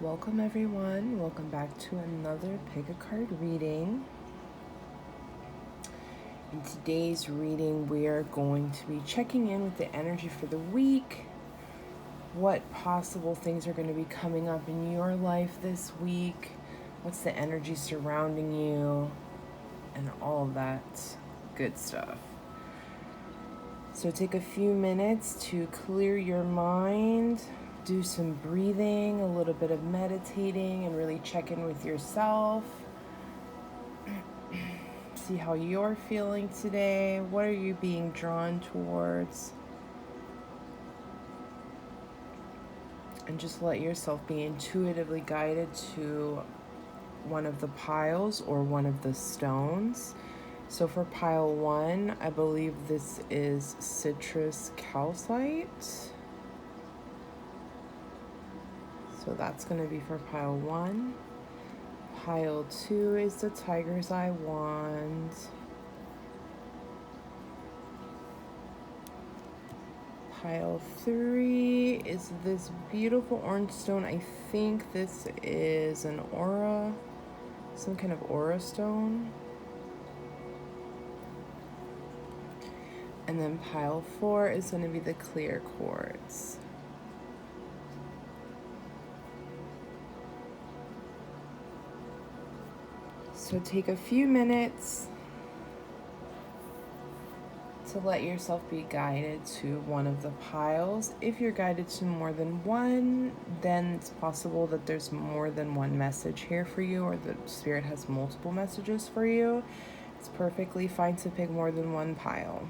Welcome everyone, welcome back to another pick a card reading. In today's reading, we are going to be checking in with the energy for the week. What possible things are going to be coming up in your life this week? What's the energy surrounding you? And all of that good stuff. So take a few minutes to clear your mind, do some breathing, a little bit of meditating, and really check in with yourself. See how you're feeling today. What are you being drawn towards? And just let yourself be intuitively guided to one of the piles or one of the stones. So for pile 1, I believe this is citrus calcite. So that's going to be for pile 1. Pile 2 is the tiger's eye wand. Pile 3 is this beautiful orange stone. I think this is an aura, some kind of aura stone. And then pile 4 is going to be the clear quartz. So take a few minutes to let yourself be guided to one of the piles. If you're guided to more than one, then it's possible that there's more than one message here for you, or the spirit has multiple messages for you. It's perfectly fine to pick more than one pile.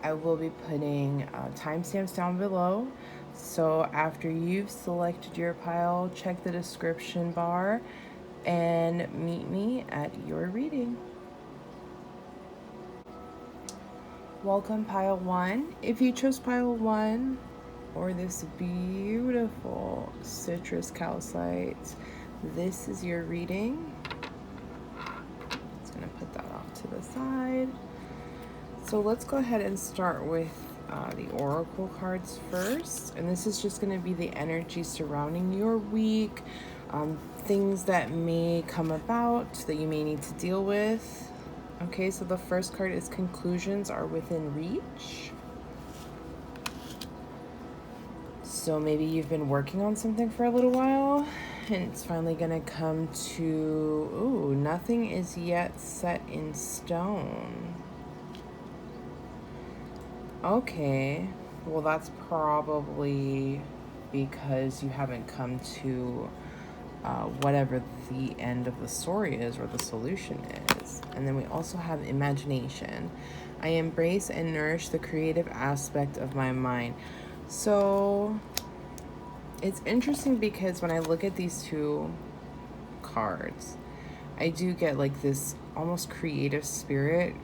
I will be putting timestamps down below. So after you've selected your pile, check the description bar and meet me at your reading. Welcome pile 1. If you chose pile 1 or this beautiful citrus calcite, this is your reading. Just gonna put that off to the side. So let's go ahead and start with the oracle cards first. And this is just going to be the energy surrounding your week, things that may come about that you may need to deal with. Okay, so the first card is conclusions are within reach. So maybe you've been working on something for a little while and it's finally going to come to, nothing is yet set in stone. Okay, well that's probably because you haven't come to whatever the end of the story is or the solution is. And then we also have imagination. I embrace and nourish the creative aspect of my mind. So it's interesting because when I look at these two cards, I do get like this almost creative spirit.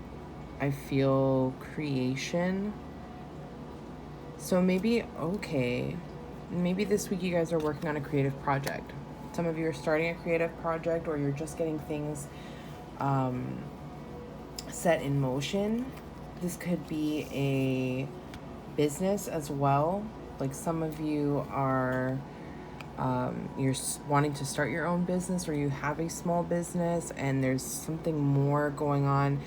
I feel creation. So maybe this week you guys are working on a creative project. Some of you are starting a creative project, or you're just getting things set in motion. This could be a business as well. Like some of you are, you're wanting to start your own business, or you have a small business and there's something more going on.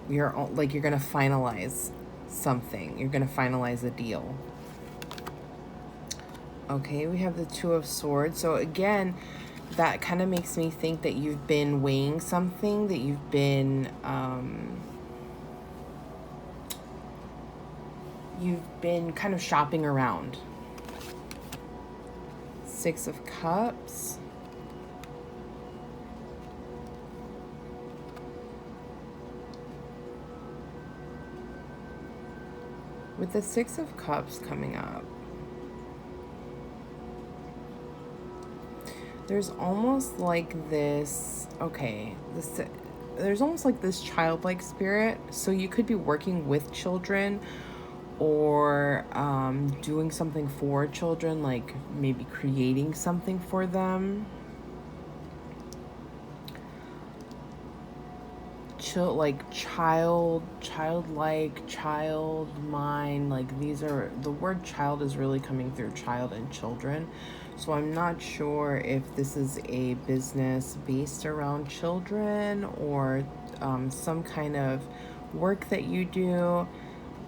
You're going to finalize something. You're going to finalize a deal. Okay, we have the Two of Swords. So again, that kind of makes me think that you've been weighing something, that you've been kind of shopping around. Six of Cups. With the Six of Cups coming up, there's almost like this, there's almost like this childlike spirit. So you could be working with children or doing something for children, like maybe creating something for them. childlike, child mind. Like, these are, the word child is really coming through child and children. So I'm not sure if this is a business based around children or some kind of work that you do,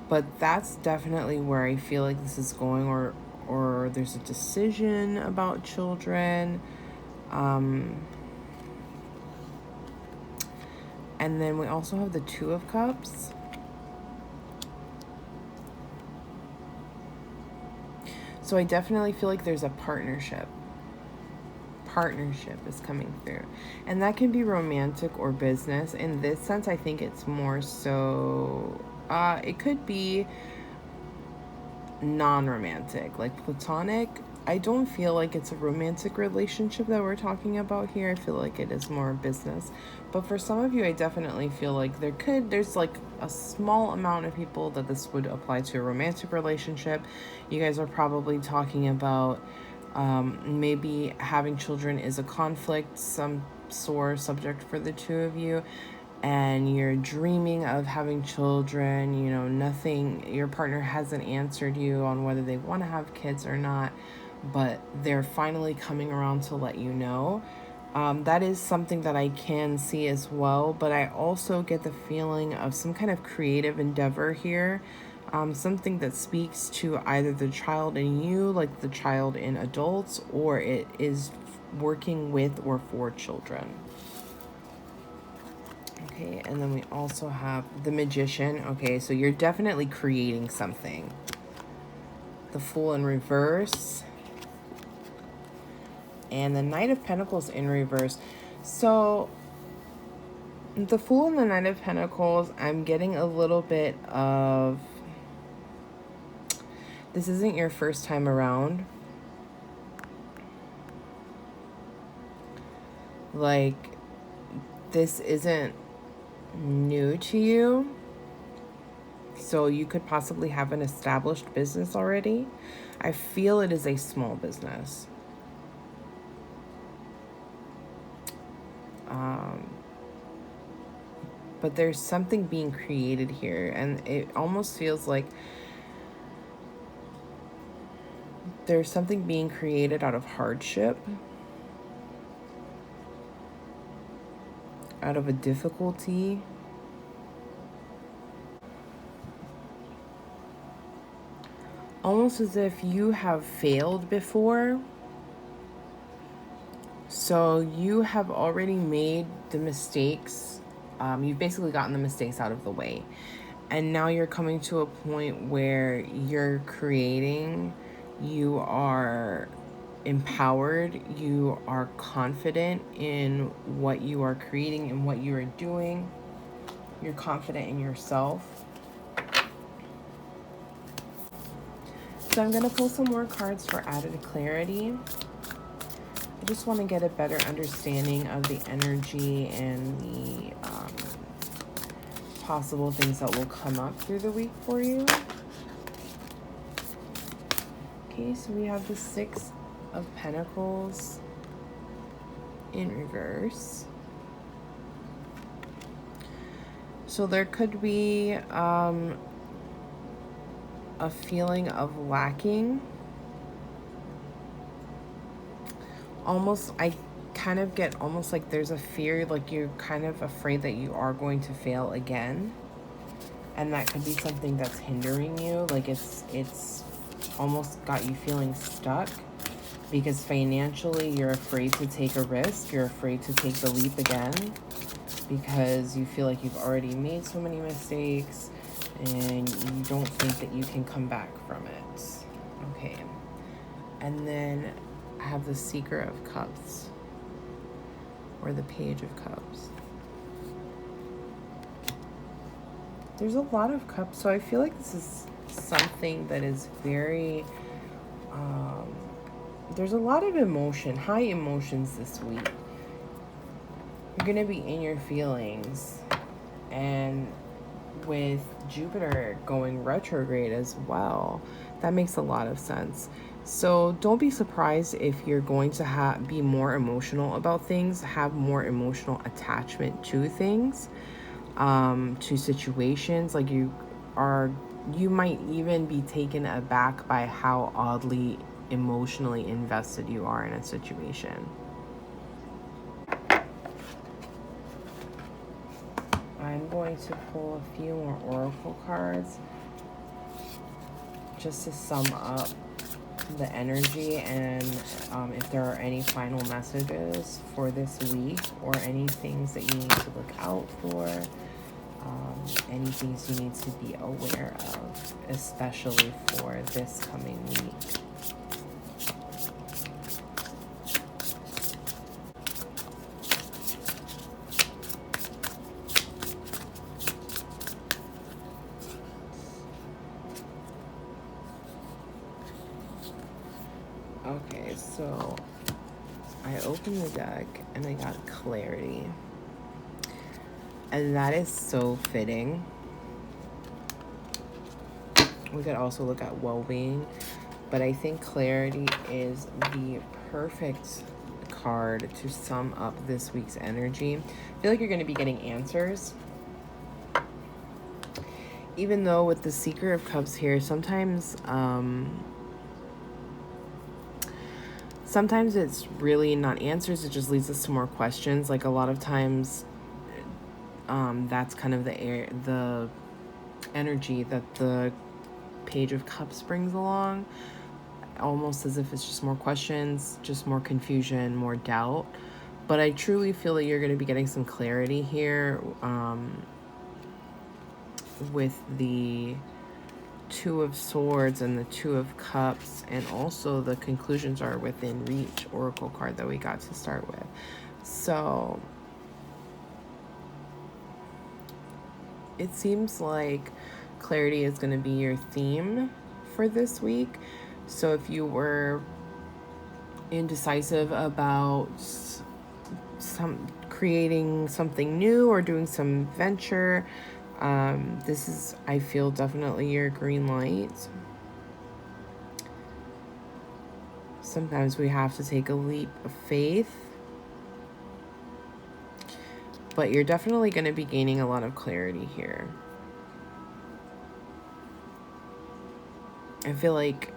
but that's definitely where I feel like this is going, or there's a decision about children. And then we also have the Two of Cups. So I definitely feel like there's a partnership. Partnership is coming through. And that can be romantic or business. In this sense, I think it's more so, it could be non-romantic, like platonic. I don't feel like it's a romantic relationship that we're talking about here. I feel like it is more business. But for some of you, I definitely feel like there's like a small amount of people that this would apply to a romantic relationship. You guys are probably talking about maybe having children is a conflict, some sore subject for the two of you, and you're dreaming of having children. You know, nothing, your partner hasn't answered you on whether they want to have kids or not, but they're finally coming around to let you know. That is something that I can see as well, but I also get the feeling of some kind of creative endeavor here. Something that speaks to either the child in you, like the child in adults, or it is working with or for children. Okay, and then we also have the Magician. Okay, so you're definitely creating something. The Fool in reverse. And the Knight of Pentacles in reverse. So the Fool and the Knight of Pentacles, I'm getting a little bit of, this isn't your first time around. Like, this isn't new to you. So you could possibly have an established business already. I feel it is a small business. But there's something being created here, and it almost feels like there's something being created out of hardship, out of a difficulty. Almost as if you have failed before. So you have already made the mistakes. You've basically gotten the mistakes out of the way. And now you're coming to a point where you're creating, you are empowered, you are confident in what you are creating and what you are doing. You're confident in yourself. So I'm going to pull some more cards for added clarity. I just want to get a better understanding of the energy and the possible things that will come up through the week for you. Okay, so we have the Six of Pentacles in reverse. So there could be a feeling of lacking. Almost, I kind of get almost like there's a fear, like you're kind of afraid that you are going to fail again. And that could be something that's hindering you. Like it's almost got you feeling stuck because financially you're afraid to take a risk. You're afraid to take the leap again because you feel like you've already made so many mistakes and you don't think that you can come back from it. Okay. And then I have the Seeker of Cups, or the Page of Cups. There's a lot of cups, so I feel like this is something that is very, there's a lot of emotion, high emotions this week. You're going to be in your feelings, and with Jupiter going retrograde as well, that makes a lot of sense. So don't be surprised if you're going to be more emotional about things, have more emotional attachment to things. to situations. Like you might even be taken aback by how oddly emotionally invested you are in a situation. I'm going to pull a few more oracle cards just to sum up the energy, and if there are any final messages for this week, or any things that you need to look out for, any things you need to be aware of, especially for this coming week. Okay, so I opened the deck and I got clarity. And that is so fitting. We could also look at well-being, but I think clarity is the perfect card to sum up this week's energy. I feel like you're going to be getting answers. Even though with the Seeker of Cups here, sometimes it's really not answers, it just leads us to more questions. Like a lot of times that's kind of the energy that the Page of Cups brings along, almost as if it's just more questions, just more confusion, more doubt. But I truly feel that you're going to be getting some clarity here with the Two of Swords and the Two of Cups, and also the conclusions are within reach oracle card that we got to start with. So it seems like clarity is going to be your theme for this week. So if you were indecisive about creating something new or doing some venture, this is, I feel, definitely your green light. Sometimes we have to take a leap of faith, but you're definitely going to be gaining a lot of clarity here. I feel like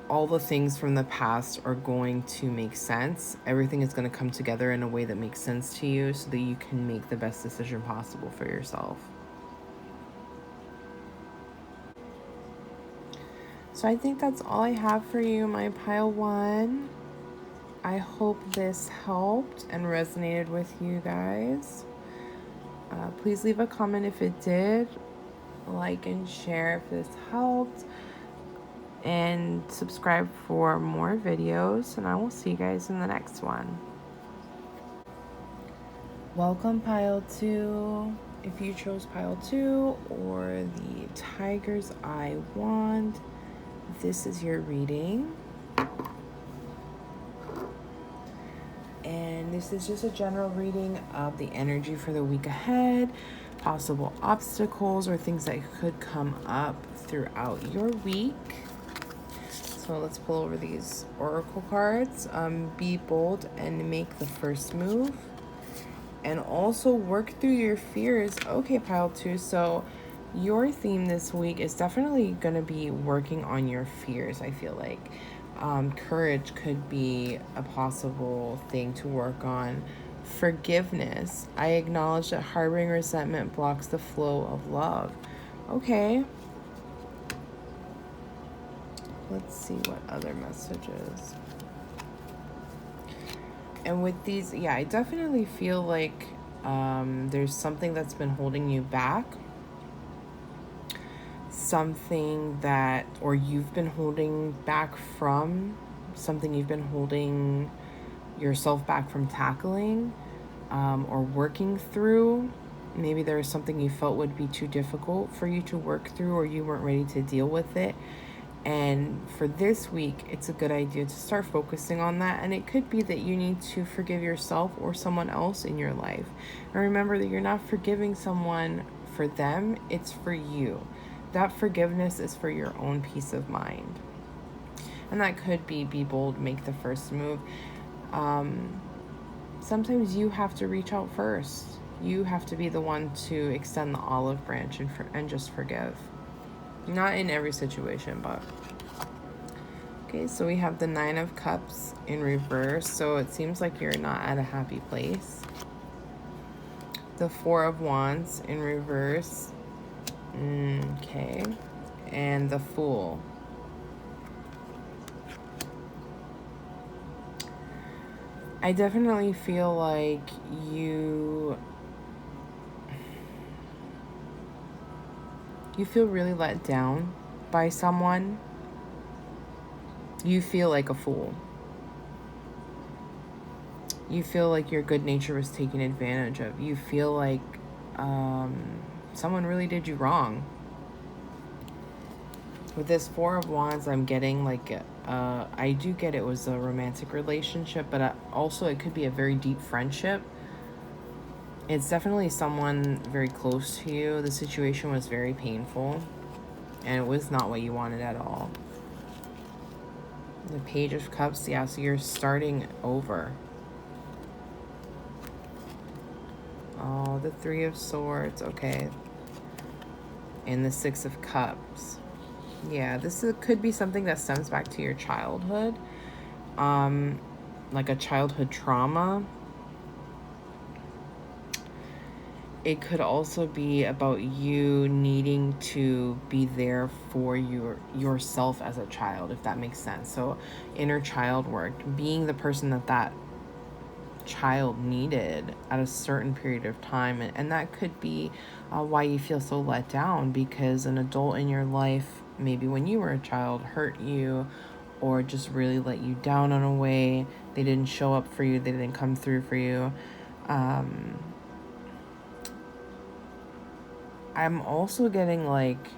all the things from the past are going to make sense. Everything is going to come together in a way that makes sense to you so that you can make the best decision possible for yourself. So I think that's all I have for you, my pile one. I hope this helped and resonated with you guys. Please leave a comment if it did. Like and share if this helped. And subscribe for more videos. And I will see you guys in the next one. Welcome, pile 2. If you chose pile 2 or the Tiger's Eye wand, this is your reading. And this is just a general reading of the energy for the week ahead, possible obstacles or things that could come up throughout your week. So let's pull over these oracle cards. Be bold and make the first move. And also work through your fears. Okay, pile 2. So your theme this week is definitely going to be working on your fears, I feel like. Courage could be a possible thing to work on. Forgiveness. I acknowledge that harboring resentment blocks the flow of love. Okay. Let's see what other messages. And with these, yeah, I definitely feel like there's something that's been holding you back. Something that, or you've been holding back from, something you've been holding yourself back from tackling or working through. Maybe there was something you felt would be too difficult for you to work through, or you weren't ready to deal with it. And for this week, it's a good idea to start focusing on that. And it could be that you need to forgive yourself or someone else in your life. And remember that you're not forgiving someone for them, it's for you. That forgiveness is for your own peace of mind. And that could be bold, make the first move. Sometimes you have to reach out first. You have to be the one to extend the olive branch and just forgive. Not in every situation, but... Okay, so we have the 9 of Cups in reverse. So it seems like you're not at a happy place. The 4 of Wands in reverse. Okay. And the Fool. I definitely feel like you feel really let down by someone. You feel like a fool. You feel like your good nature was taken advantage of. You feel like someone really did you wrong. With this 4 of Wands, I'm getting like, I do get it was a romantic relationship, but also it could be a very deep friendship. It's definitely someone very close to you. The situation was very painful, and it was not what you wanted at all. The Page of Cups, yeah, so you're starting over. Oh, the 3 of Swords, okay. And the 6 of Cups. Yeah, could be something that stems back to your childhood. Like a childhood trauma. It could also be about you needing to be there for yourself as a child, if that makes sense. So inner child work, being the person that child needed at a certain period of time. And that could be why you feel so let down, because an adult in your life, maybe when you were a child, hurt you or just really let you down in a way. They didn't show up for you. They didn't come through for you. I'm also getting like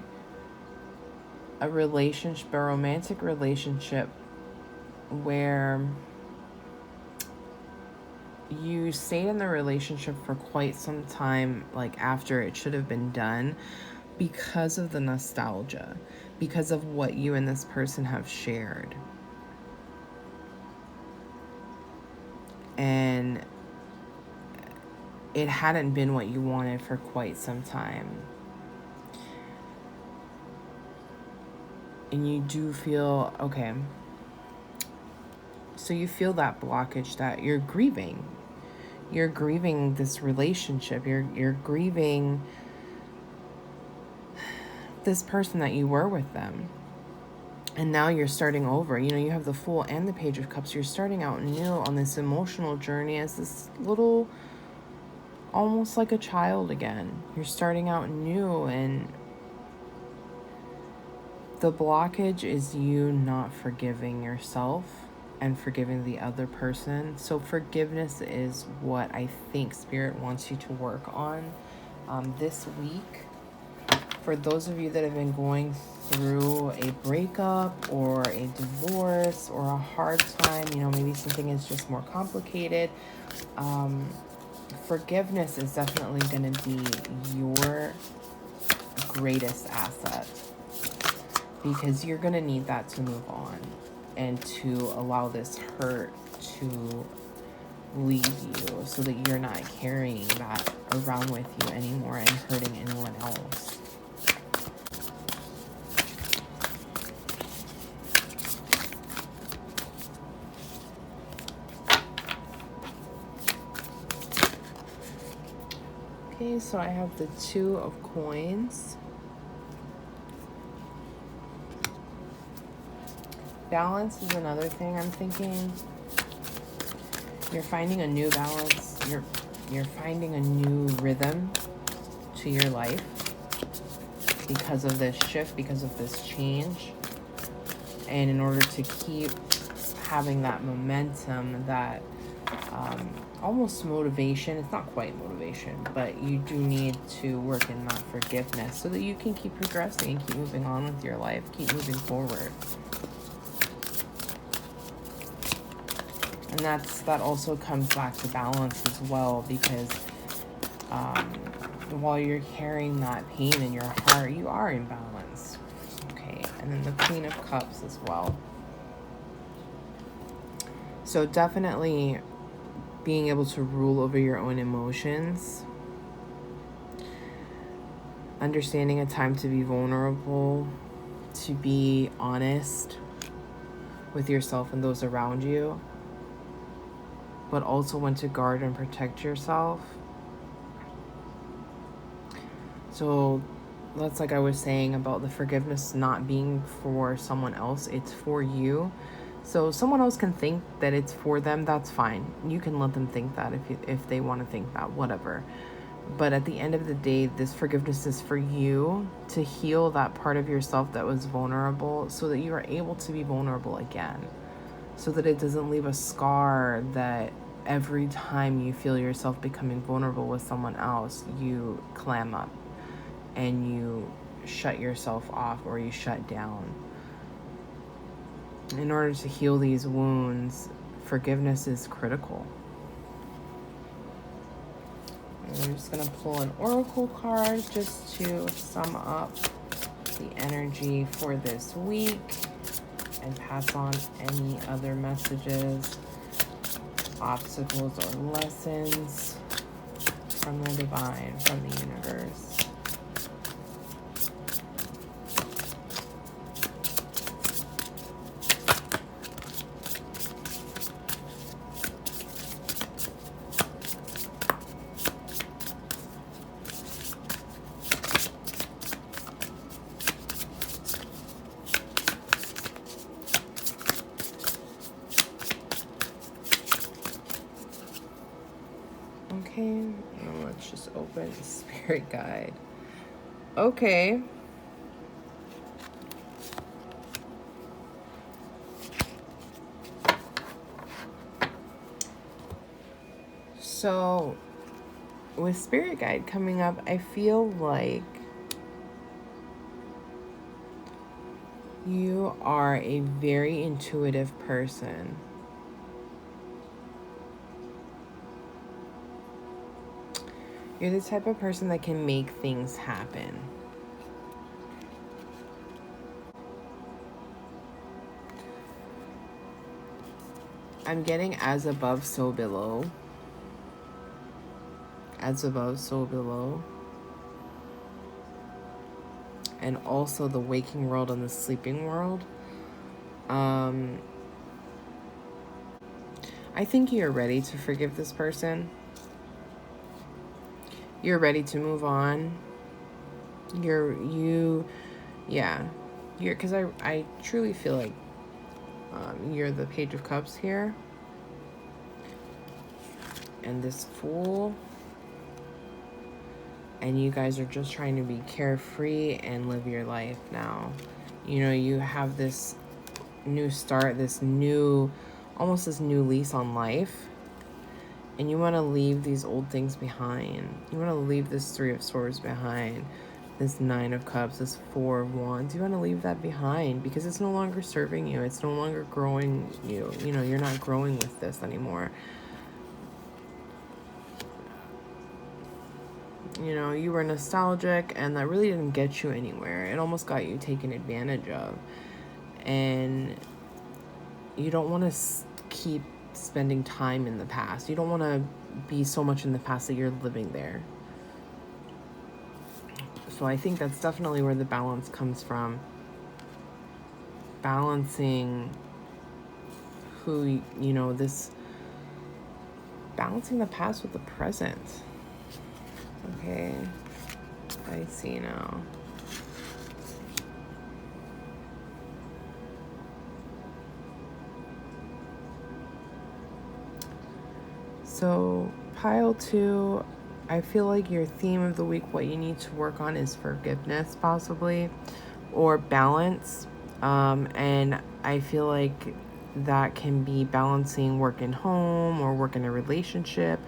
a romantic relationship where you stayed in the relationship for quite some time, like after it should have been done, because of the nostalgia, because of what you and this person have shared. And it hadn't been what you wanted for quite some time. And you do feel, okay, so you feel that blockage, that you're grieving. You're grieving this relationship. You're grieving this person that you were with them. And now you're starting over. You know, you have the Fool and the Page of Cups. You're starting out new on this emotional journey as this little, almost like a child again. You're starting out new, and the blockage is you not forgiving yourself and forgiving the other person. So forgiveness is what I think Spirit wants you to work on this week. For those of you that have been going through a breakup or a divorce or a hard time, you know, maybe something is just more complicated, forgiveness is definitely going to be your greatest asset, because you're going to need that to move on and to allow this hurt to leave you, so that you're not carrying that around with you anymore and hurting anyone else. Okay, so I have the 2 of Coins. Balance is another thing I'm thinking. You're finding a new balance. You're finding a new rhythm to your life because of this shift, because of this change. And in order to keep having that momentum, that almost motivation, it's not quite motivation, but you do need to work in that forgiveness so that you can keep progressing and keep moving on with your life, keep moving forward. And that also comes back to balance as well, because while you're carrying that pain in your heart, you are imbalanced. Okay, and then the Queen of Cups as well. So definitely being able to rule over your own emotions understanding a time to be vulnerable, to be honest with yourself and those around you, but also when to guard and protect yourself. So that's like I was saying about the forgiveness not being for someone else, it's for you. So someone else can think that it's for them, that's fine. You can let them think that if they want to think that, whatever. But at the end of the day, this forgiveness is for you to heal that part of yourself that was vulnerable so that you are able to be vulnerable again. So that it doesn't leave a scar that every time you feel yourself becoming vulnerable with someone else, you clam up and you shut yourself off or you shut down. In order to heal these wounds, forgiveness is critical. And I'm just going to pull an oracle card just to sum up the energy for this week and pass on any other messages, obstacles, or lessons from the divine, from the universe. Okay, now let's just open Spirit Guide. Okay. So, with Spirit Guide coming up, I feel like you are a very intuitive person. You're the type of person that can make things happen. I'm getting as above, so below. As above, so below. And also the waking world and the sleeping world. I think you're ready to forgive this person. You're ready to move on. Because I truly feel like you're the Page of Cups here. And this Fool. And you guys are just trying to be carefree and live your life now. You know, you have this new start, almost this new lease on life. And you want to leave these old things behind. You want to leave this Three of Swords behind. This Nine of Cups, this Four of Wands. You want to leave that behind because it's no longer serving you. It's no longer growing you. You know, you're not growing with this anymore. You know, you were nostalgic and that really didn't get you anywhere. It almost got you taken advantage of. And you don't want to keep spending time in the past. You don't want to be so much in the past that you're living there. So I think that's definitely where the balance comes from. Balancing balancing the past with the present. Okay, I see now. So, pile 2, I feel like your theme of the week, what you need to work on is forgiveness, possibly, or balance. And I feel like that can be balancing work and home, or work in a relationship,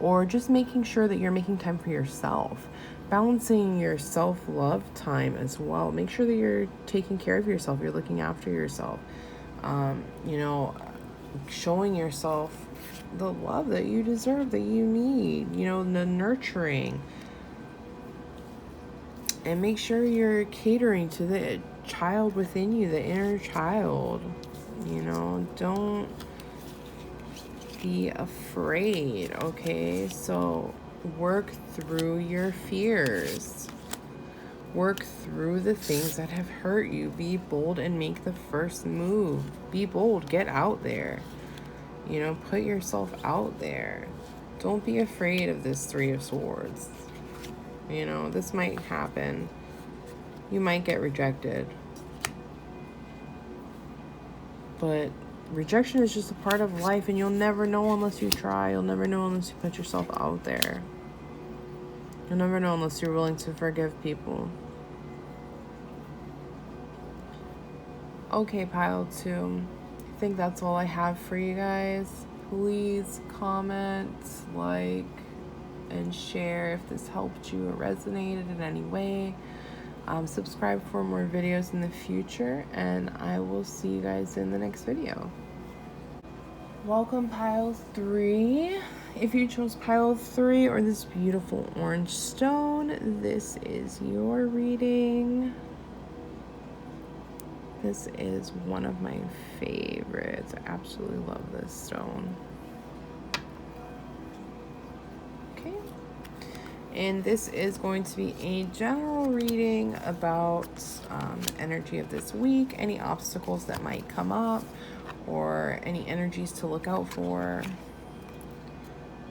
or just making sure that you're making time for yourself. Balancing your self-love time as well. Make sure that you're taking care of yourself. You're looking after yourself. Showing yourself the love that you deserve, that you need, the nurturing. And make sure you're catering to the child within you, the inner child. Don't be afraid, okay? So work through your fears. Work through the things that have hurt you. Be bold and make the first move. Be bold. Get out there. You know, put yourself out there. Don't be afraid of this Three of Swords. You know, this might happen. You might get rejected. But rejection is just a part of life, and you'll never know unless you try. You'll never know unless you put yourself out there. You'll never know unless you're willing to forgive people. Okay, pile 2. I think that's all I have for you guys. Please comment, like, and share if this helped you or resonated in any way. Subscribe for more videos in the future, and I will see you guys in the next video. Welcome, pile 3. If you chose pile 3 or this beautiful orange stone, this is your reading. This is one of my favorites. I absolutely love this stone. Okay. And this is going to be a general reading about the energy of this week, any obstacles that might come up, or any energies to look out for.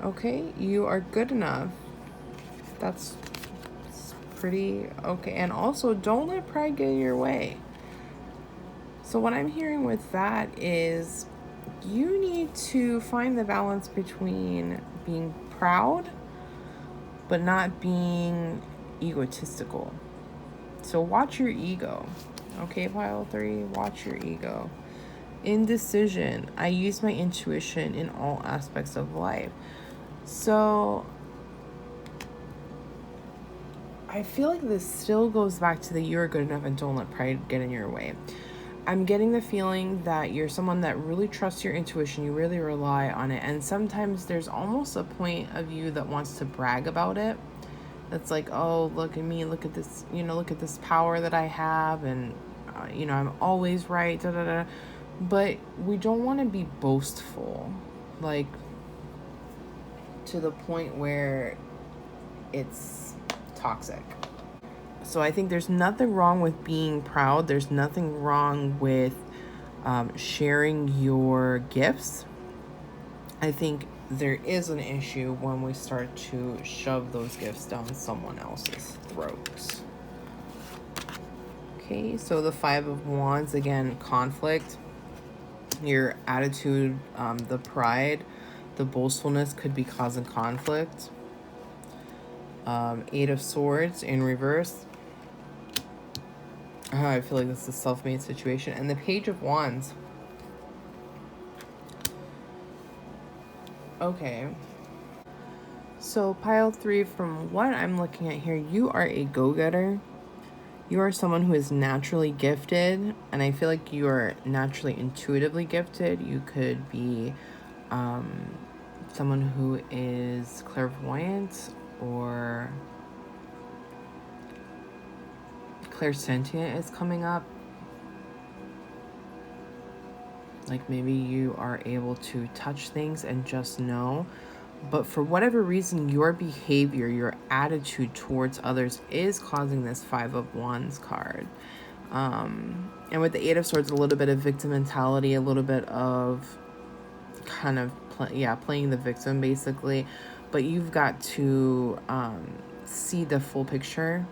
Okay, you are good enough. That's pretty okay. And also, don't let pride get in your way. So what I'm hearing with that is you need to find the balance between being proud but not being egotistical. So watch your ego. Okay, pile 3, watch your ego. Indecision. I use my intuition in all aspects of life. So I feel like this still goes back to the you're good enough and don't let pride get in your way. I'm getting the feeling that you're someone that really trusts your intuition. You really rely on it. And sometimes there's almost a point of you that wants to brag about it. That's like, oh, look at me. Look at this, you know, look at this power that I have. And, you know, I'm always right. Da, da, da. But we don't want to be boastful. Like, to the point where it's toxic. So I think there's nothing wrong with being proud. There's nothing wrong with sharing your gifts. I think there is an issue when we start to shove those gifts down someone else's throats. Okay, so the 5 of Wands, again, conflict. Your attitude, the pride, the boastfulness could be causing conflict. 8 of Swords in reverse. I feel like this is a self-made situation. And the Page of Wands. Okay. So pile 3, from what I'm looking at here, you are a go-getter. You are someone who is naturally gifted. And I feel like you are naturally intuitively gifted. You could be someone who is clairvoyant or clairsentient is coming up. Like maybe you are able to touch things and just know. But for whatever reason, your behavior, your attitude towards others is causing this 5 of Wands card. And with the 8 of Swords, a little bit of victim mentality, a little bit of kind of, playing the victim basically. But you've got to see the full picture.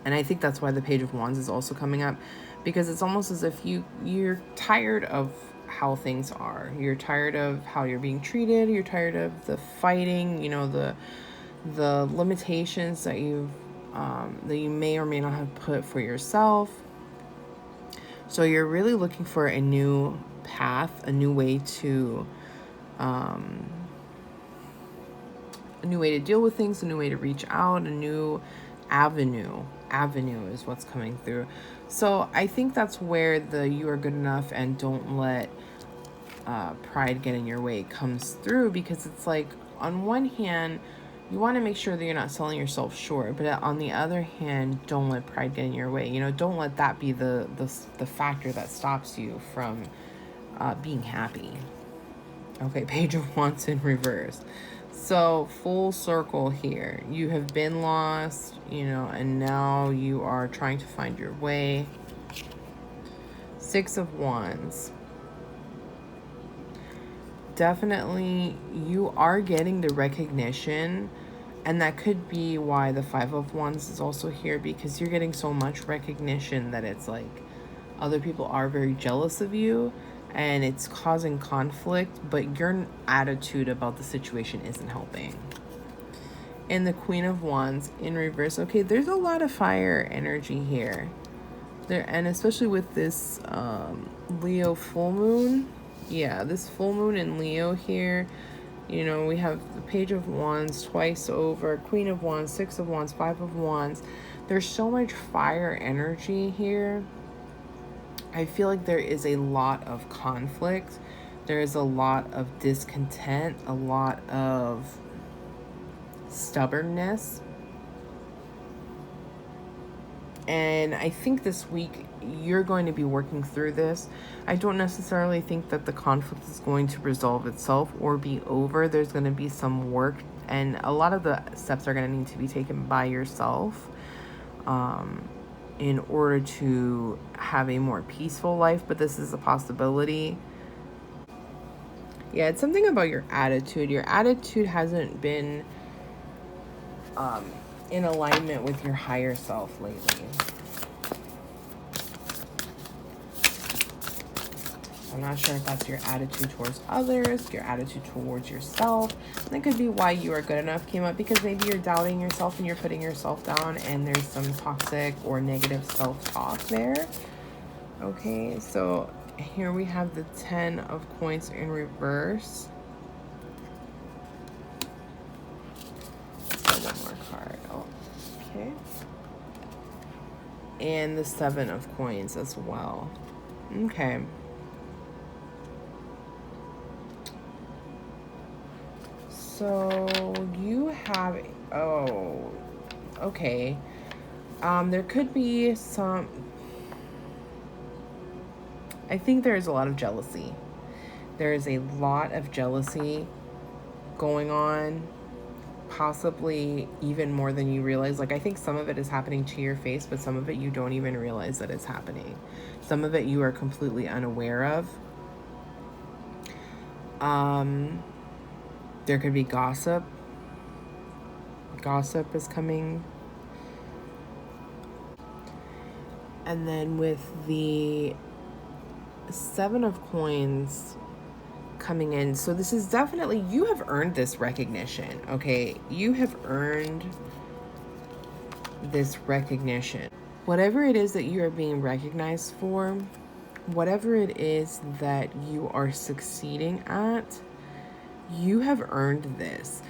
And I think that's why the Page of Wands is also coming up, because it's almost as if you're tired of how things are. You're tired of how you're being treated. You're tired of the fighting, you know, the limitations that you may or may not have put for yourself. So you're really looking for a new path, a new way to deal with things, a new way to reach out, a new avenue is what's coming through. So I think that's where the you are good enough and don't let pride get in your way comes through, because it's like, on one hand, you want to make sure that you're not selling yourself short, but on the other hand, don't let pride get in your way. You know, don't let that be the factor that stops you from being happy. Okay, Page of Wands in reverse. So full circle here. You have been lost, you know, and now you are trying to find your way. 6 of Wands. Definitely you are getting the recognition, and that could be why the 5 of Wands is also here, because you're getting so much recognition that it's like other people are very jealous of you and it's causing conflict, but your attitude about the situation isn't helping. And the Queen of Wands in reverse. Okay, there's a lot of fire energy here. There, and especially with this Leo full moon. Yeah, this full moon in Leo here. You know, we have the Page of Wands twice over, Queen of Wands, 6 of Wands, 5 of Wands. There's so much fire energy here. I feel like there is a lot of conflict. There is a lot of discontent, a lot of stubbornness. And I think this week you're going to be working through this. I don't necessarily think that the conflict is going to resolve itself or be over. There's going to be some work, and a lot of the steps are going to need to be taken by yourself in order to have a more peaceful life, but this is a possibility. Yeah, it's something about your attitude. Your attitude hasn't been in alignment with your higher self lately. I'm not sure if that's your attitude towards others, your attitude towards yourself. And that could be why You Are Good Enough came up, because maybe you're doubting yourself and you're putting yourself down, and there's some toxic or negative self-talk there. Okay, so here we have the 10 of Coins in reverse. Let's one more card. Oh, okay. And the 7 of Coins as well. Okay. So you have, oh, okay. There could be some, I think there's a lot of jealousy. There is a lot of jealousy going on, possibly even more than you realize. Like, I think some of it is happening to your face, but some of it you don't even realize that it's happening. Some of it you are completely unaware of. There could be gossip. Gossip is coming. And then with the 7 of Coins coming in, so this is definitely, you have earned this recognition, okay? You have earned this recognition. Whatever it is that you are being recognized for, whatever it is that you are succeeding at, you have earned this.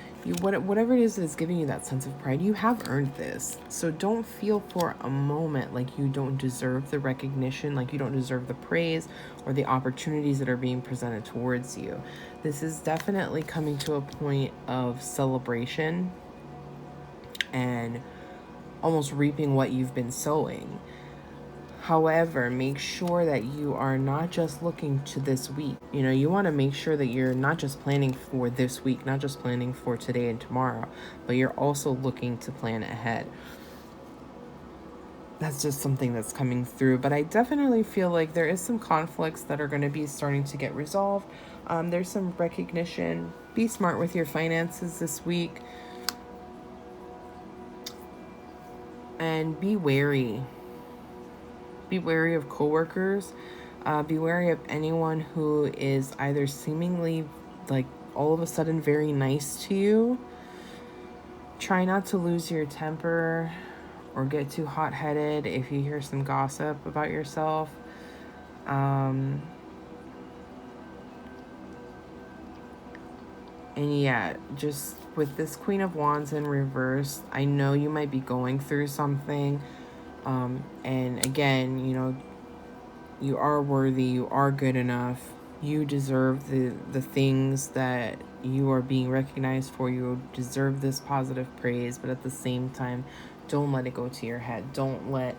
Whatever it is that's giving you that sense of pride, you have earned this. So don't feel for a moment like you don't deserve the recognition, like you don't deserve the praise or the opportunities that are being presented towards you. This is definitely coming to a point of celebration and almost reaping what you've been sowing. However, make sure that you are not just looking to this week. You know, you want to make sure that you're not just planning for this week, not just planning for today and tomorrow, but you're also looking to plan ahead. That's just something that's coming through. But I definitely feel like there is some conflicts that are going to be starting to get resolved. There's some recognition. Be smart with your finances this week. And be wary. Be wary of coworkers. Be wary of anyone who is either seemingly like all of a sudden very nice to you. Try not to lose your temper or get too hot-headed if you hear some gossip about yourself. And yeah, just with this Queen of Wands in reverse, I know you might be going through something. And again, you know, you are worthy, you are good enough, you deserve the things that you are being recognized for. You deserve this positive praise, but at the same time, don't let it go to your head. Don't let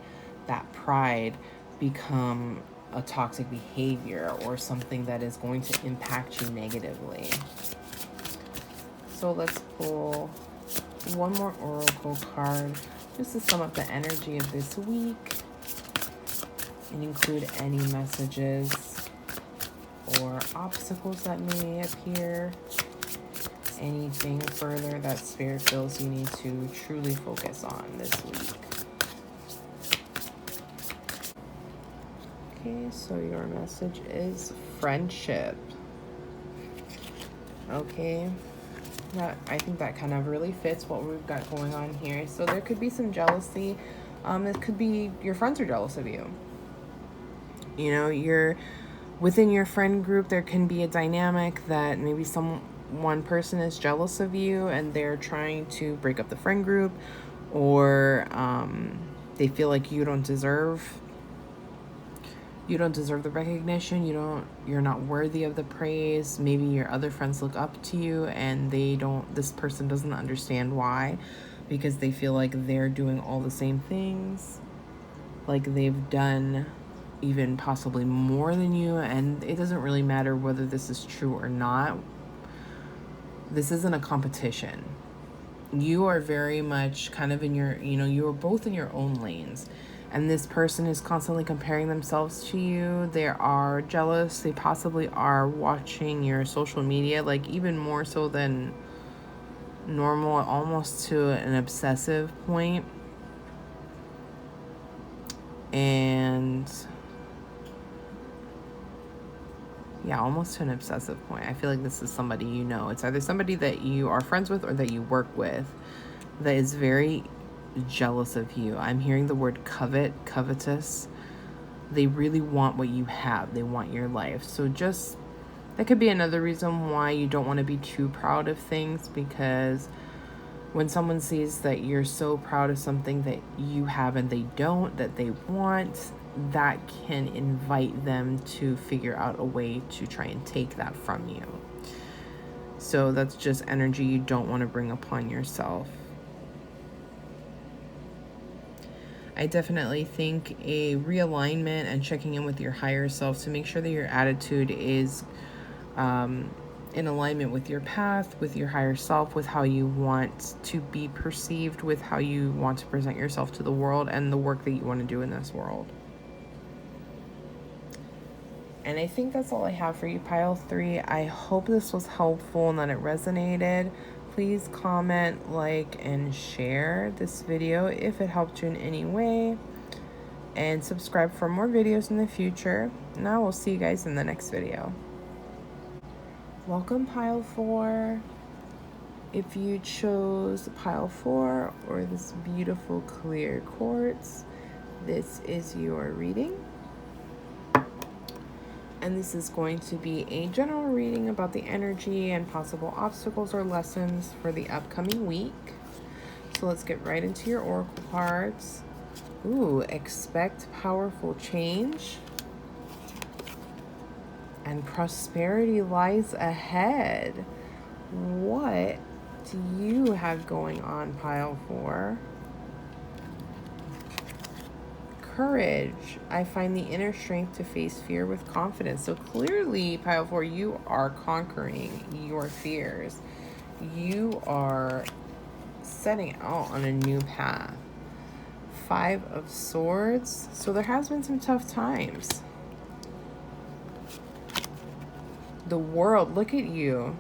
that pride become a toxic behavior or something that is going to impact you negatively. So let's pull one more oracle card just to sum up the energy of this week and include any messages or obstacles that may appear. Anything further that Spirit feels you need to truly focus on this week. Okay, so your message is friendship. Okay, I think that kind of really fits what we've got going on here. So there could be some jealousy. It could be your friends are jealous of you. You know, you're within your friend group. There can be a dynamic that maybe one person is jealous of you and they're trying to break up the friend group, or they feel like you don't deserve the recognition. You're not worthy of the praise. Maybe your other friends look up to you and this person doesn't understand why, because they feel like they're doing all the same things, like they've done even possibly more than you. And it doesn't really matter whether this is true or not. This isn't a competition. You are very much kind of in you are both in your own lanes. And this person is constantly comparing themselves to you. They are jealous. They possibly are watching your social media, like even more so than normal, almost to an obsessive point. And yeah, almost to an obsessive point. I feel like this is somebody you know. It's either somebody that you are friends with or that you work with that is very jealous of you. I'm hearing the word covetous. They really want what you have. They want your life. So just, that could be another reason why you don't want to be too proud of things, because when someone sees that you're so proud of something that you have and they don't, that they want, that can invite them to figure out a way to try and take that from you. So that's just energy you don't want to bring upon yourself. I definitely think a realignment and checking in with your higher self to make sure that your attitude is in alignment with your path, with your higher self, with how you want to be perceived, with how you want to present yourself to the world, and the work that you want to do in this world. And I think that's all I have for you, Pile 3. I hope this was helpful and that it resonated. Please comment, like, and share this video if it helped you in any way. And subscribe for more videos in the future. Now we'll see you guys in the next video. Welcome, Pile 4. If you chose Pile 4 or this beautiful clear quartz, this is your reading. And this is going to be a general reading about the energy and possible obstacles or lessons for the upcoming week. So let's get right into your oracle cards. Ooh, expect powerful change. And prosperity lies ahead. What do you have going on, Pile 4? Courage. I find the inner strength to face fear with confidence. So clearly, Pile 4, you are conquering your fears. You are setting out on a new path. 5 of Swords. So there has been some tough times. The World. Look at you.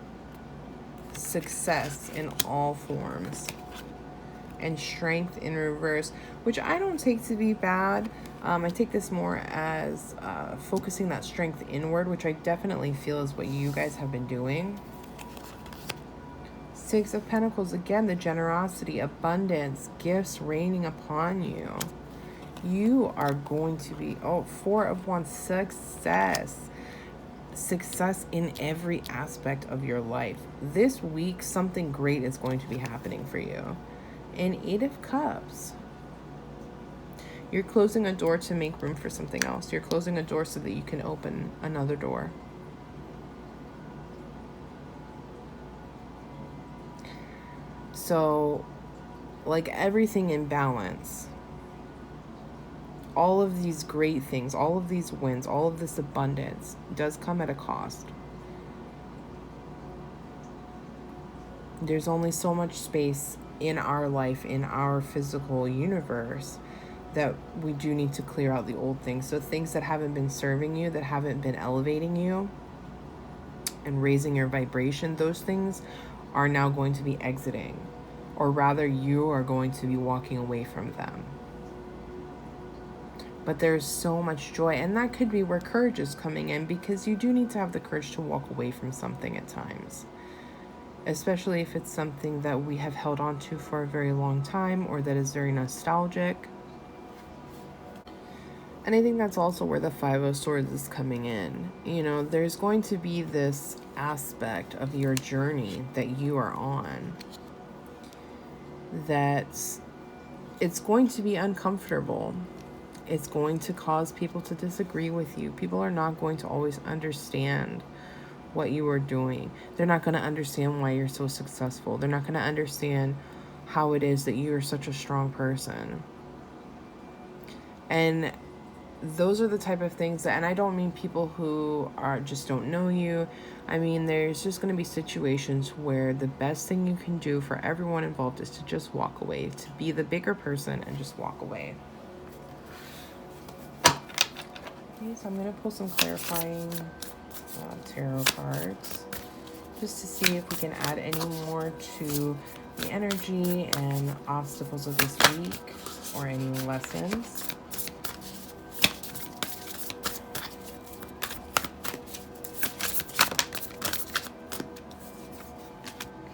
Success in all forms. And Strength in reverse, which I don't take to be bad. I take this more as focusing that strength inward, which I definitely feel is what you guys have been doing. 6 of Pentacles, again, the generosity, abundance, gifts raining upon you. You are going to be, 4 of Wands, success. Success in every aspect of your life. This week, something great is going to be happening for you. And 8 of Cups. You're closing a door to make room for something else. You're closing a door so that you can open another door. So, like everything in balance, all of these great things, all of these wins, all of this abundance does come at a cost. There's only so much space in our life, in our physical universe, that we do need to clear out the old things. So things that haven't been serving you, that haven't been elevating you and raising your vibration, those things are now going to be exiting. Or rather, you are going to be walking away from them. But there's so much joy, and that could be where courage is coming in, because you do need to have the courage to walk away from something at times. Especially if it's something that we have held on to for a very long time, or that is very nostalgic. And I think that's also where the Five of Swords is coming in. You know, there's going to be this aspect of your journey that you are on that it's going to be uncomfortable. It's going to cause people to disagree with you. People are not going to always understand what you are doing. They're not going to understand why you're so successful. They're not going to understand how it is that you are such a strong person. And those are the type of things that, and I don't mean people who are just don't know you. I mean, there's just going to be situations where the best thing you can do for everyone involved is to just walk away, to be the bigger person and just walk away. Okay, so I'm going to pull some clarifying tarot cards just to see if we can add any more to the energy and obstacles of this week, or any lessons.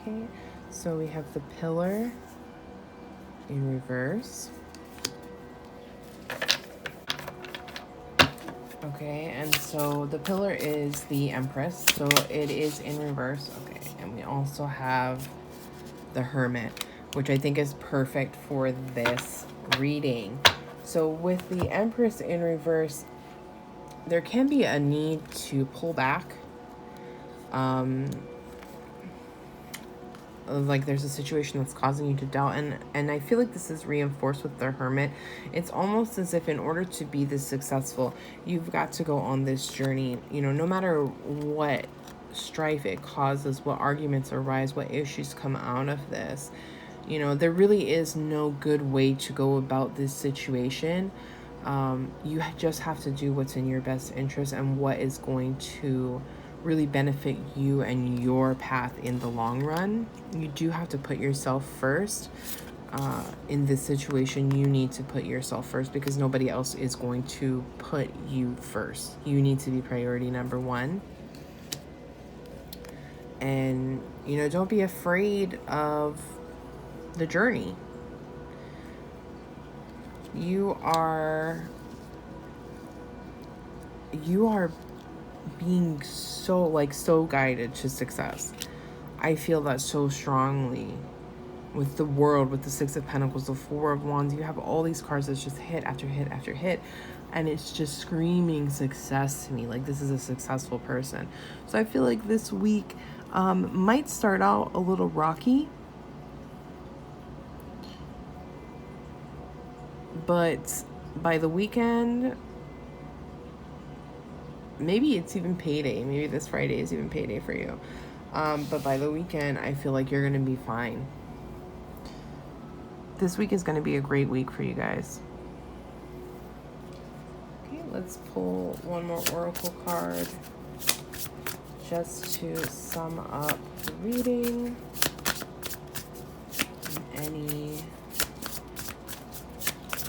Okay, so we have the Pillar in reverse. Okay, and so the Pillar is the Empress, so it is in reverse. Okay, and we also have the Hermit, which I think is perfect for this reading. So with the Empress in reverse, there can be a need to pull back. Like there's a situation that's causing you to doubt, and I feel like this is reinforced with the Hermit. It's almost as if in order to be this successful, you've got to go on this journey, you know, no matter what strife it causes, what arguments arise, what issues come out of this. You know, there really is no good way to go about this situation. You just have to do what's in your best interest and what is going to really benefit you and your path in the long run. You do have to put yourself first. In this situation, you need to put yourself first, because nobody else is going to put you first. You need to be priority number one. And, you know, don't be afraid of the journey. You are being so guided to success. I feel that so strongly with the World, with the Six of Pentacles, the Four of Wands. You have all these cards that's just hit after hit after hit, and it's just screaming success to me. Like, this is a successful person. So I feel like this week might start out a little rocky, but by the weekend, maybe it's even payday. Maybe this Friday is even payday for you. But by the weekend, I feel like you're going to be fine. This week is going to be a great week for you guys. Okay, let's pull one more oracle card just to sum up the reading. Any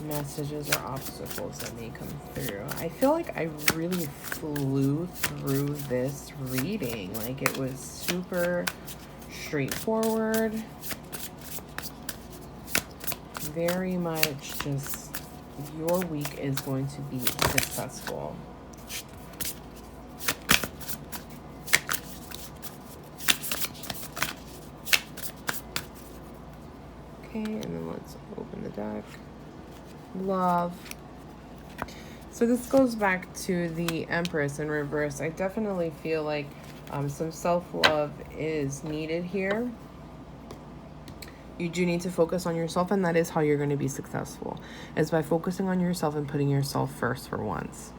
messages or obstacles that may come through. I feel like I really flew through this reading. Like, it was super straightforward. Very much just your week is going to be successful. Okay, and then let's open the deck. Love. So this goes back to the Empress in reverse. I definitely feel like some self-love is needed here. You do need to focus on yourself, and that is how you're going to be successful, is by focusing on yourself and putting yourself first for once.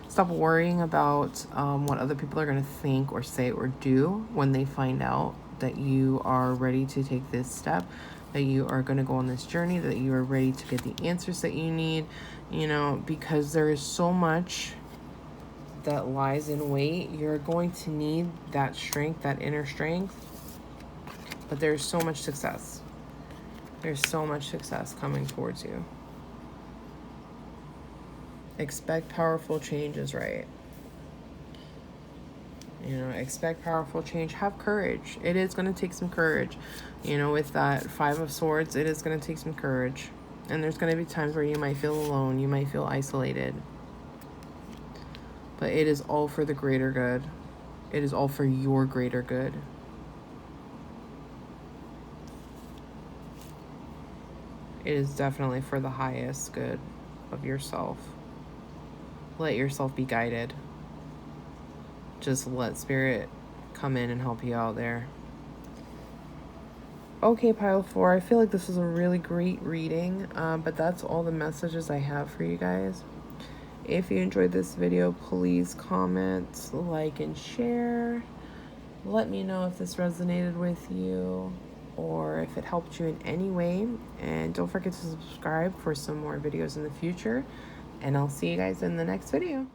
Stop worrying about what other people are going to think or say or do when they find out, that you are ready to take this step, that you are going to go on this journey, that you are ready to get the answers that you need, because there is so much that lies in wait. You're going to need that strength, that inner strength, but there's so much success. There's so much success coming towards you. Expect powerful changes, right? Expect powerful change. Have courage. It is going to take some courage. With that 5 of Swords, it is going to take some courage. And there's going to be times where you might feel alone. You might feel isolated. But it is all for the greater good. It is all for your greater good. It is definitely for the highest good of yourself. Let yourself be guided. Just let Spirit come in and help you out there. Okay, Pile 4, I feel like this was a really great reading, but that's all the messages I have for you guys. If you enjoyed this video, please comment, like, and share. Let me know if this resonated with you or if it helped you in any way. And don't forget to subscribe for some more videos in the future. And I'll see you guys in the next video.